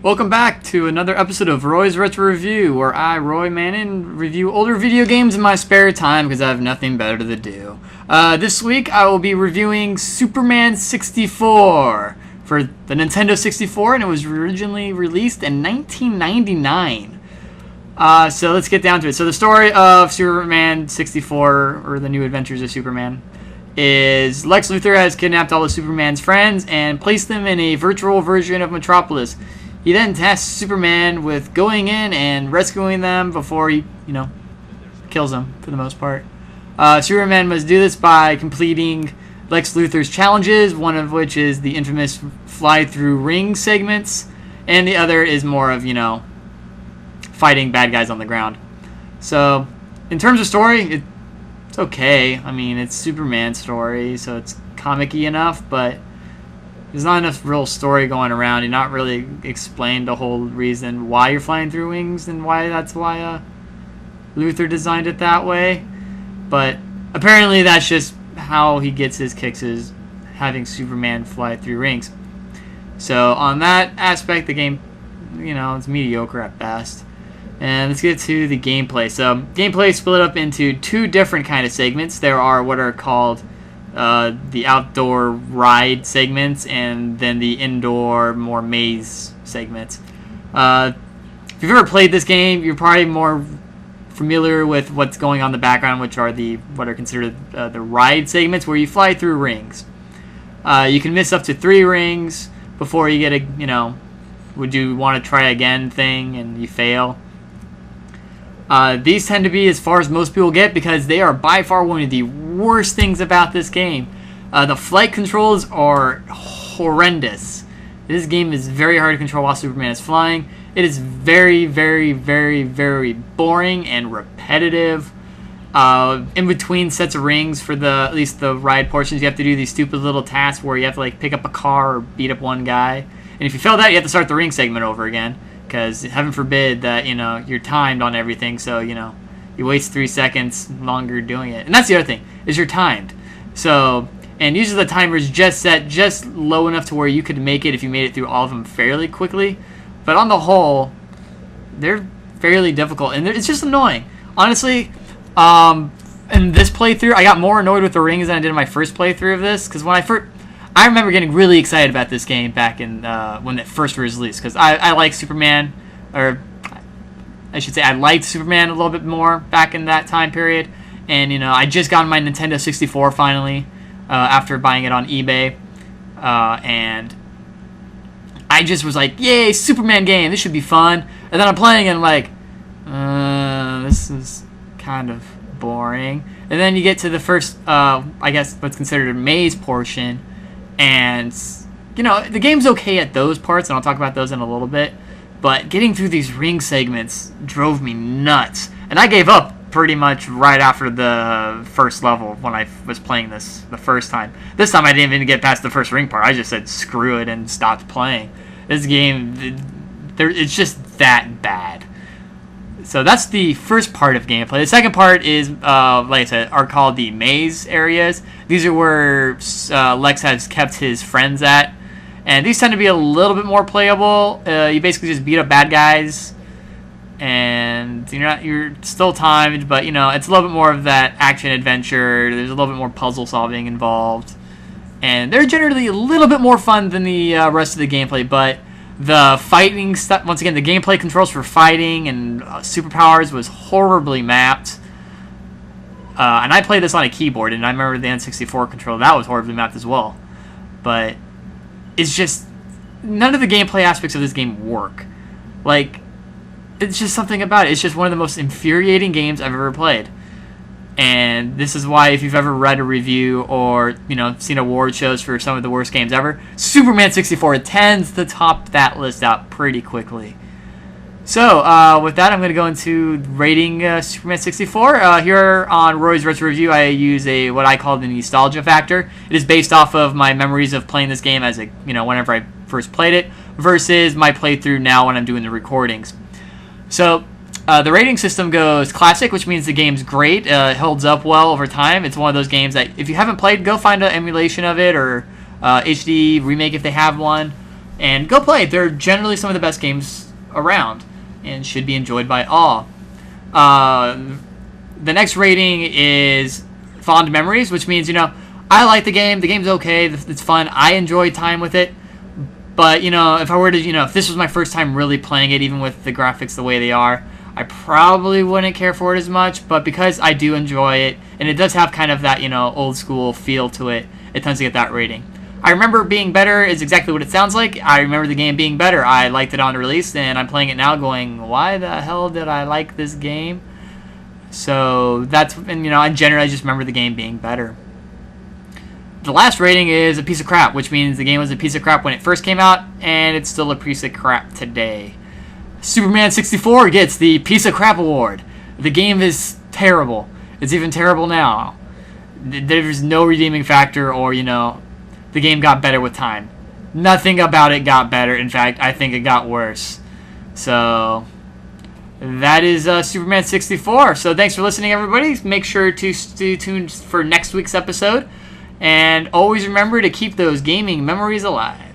Welcome back to another episode of Roy's Retro Review, where I, Roy Mannon, review older video games in my spare time because I have nothing better to do. This week I will be reviewing Superman 64 for the Nintendo 64, and it was originally released in 1999. So let's get down to it. So the story of Superman 64, or the New Adventures of Superman, is Lex Luthor has kidnapped all of Superman's friends and placed them in a virtual version of Metropolis. He then tasks Superman with going in and rescuing them before he, kills them, for the most part. Superman must do this by completing Lex Luthor's challenges, one of which is the infamous fly-through ring segments, and the other is more of, fighting bad guys on the ground. So, in terms of story, it's okay. I mean, it's Superman's story, so it's comic-y enough, but there's not enough real story going around. You're not really explained the whole reason why you're flying through wings and why Luthor designed it that way. But apparently that's just how he gets his kicks, is having Superman fly through rings. So on that aspect, the game, it's mediocre at best. And let's get to the gameplay. So gameplay is split up into two different kind of segments. There are what are called the outdoor ride segments, and then the indoor, more maze segments. If you've ever played this game, you're probably more familiar with what's going on in the background, which are what are considered the ride segments, where you fly through rings. You can miss up to 3 rings before you get a, would you want to try again thing, and you fail. These tend to be as far as most people get because they are by far one of the worst things about this game. The flight controls are horrendous. This game is very hard to control while Superman is flying. It is very, very, very, very boring and repetitive. In between sets of rings for at least the ride portions, you have to do these stupid little tasks where you have to pick up a car or beat up one guy. And if you fail that, you have to start the ring segment over again. Because heaven forbid that, you're timed on everything, so, you waste 3 seconds longer doing it. And that's the other thing, is you're timed. So, and usually the timer is just set just low enough to where you could make it if you made it through all of them fairly quickly. But on the whole, they're fairly difficult, and it's just annoying. Honestly, in this playthrough, I got more annoyed with the rings than I did in my first playthrough of this, because I remember getting really excited about this game back in when it first was released, because I like Superman, or I should say I liked Superman a little bit more back in that time period, and I just got my Nintendo 64 finally after buying it on eBay, and I just was like, yay, Superman game, this should be fun. And then I'm playing it and I'm like, this is kind of boring. And then you get to the first, I guess what's considered a maze portion. And, the game's okay at those parts, and I'll talk about those in a little bit. But getting through these ring segments drove me nuts. And I gave up pretty much right after the first level when I was playing this the first time. This time I didn't even get past the first ring part. I just said screw it and stopped playing. This game, it's just that bad. So that's the first part of gameplay. The second part is, like I said, are called the maze areas. These are where Lex has kept his friends at. And these tend to be a little bit more playable. You basically just beat up bad guys. And you're still timed, but, it's a little bit more of that action-adventure. There's a little bit more puzzle solving involved. And they're generally a little bit more fun than the rest of the gameplay, but the fighting stuff, once again, the gameplay controls for fighting and superpowers was horribly mapped. And I played this on a keyboard, and I remember the N64 controller, that was horribly mapped as well. But it's just, none of the gameplay aspects of this game work. It's just something about it. It's just one of the most infuriating games I've ever played. And this is why, if you've ever read a review or, seen award shows for some of the worst games ever, Superman 64 tends to top that list out pretty quickly. So, with that, I'm going to go into rating Superman 64. Here on Roy's Retro Review, I use what I call the nostalgia factor. It is based off of my memories of playing this game as whenever I first played it, versus my playthrough now when I'm doing the recordings. So, the rating system goes classic, which means the game's great. It holds up well over time. It's one of those games that if you haven't played, go find an emulation of it or HD remake if they have one. And go play. They're generally some of the best games around and should be enjoyed by all. The next rating is fond memories, which means, I like the game. The game's okay. It's fun. I enjoy time with it. But, if I were to, if this was my first time really playing it, even with the graphics the way they are, I probably wouldn't care for it as much. But because I do enjoy it, and it does have kind of that, old school feel to it, it tends to get that rating. I remember being better is exactly what it sounds like. I remember the game being better. I liked it on release, and I'm playing it now going, why the hell did I like this game? So that's, and I generally just remember the game being better. The last rating is a piece of crap, which means the game was a piece of crap when it first came out, and it's still a piece of crap today. Superman 64 gets the Piece of Crap Award. The game is terrible. It's even terrible now. There's no redeeming factor, or, the game got better with time. Nothing about it got better. In fact, I think it got worse. So that is Superman 64. So thanks for listening, everybody. Make sure to stay tuned for next week's episode. And always remember to keep those gaming memories alive.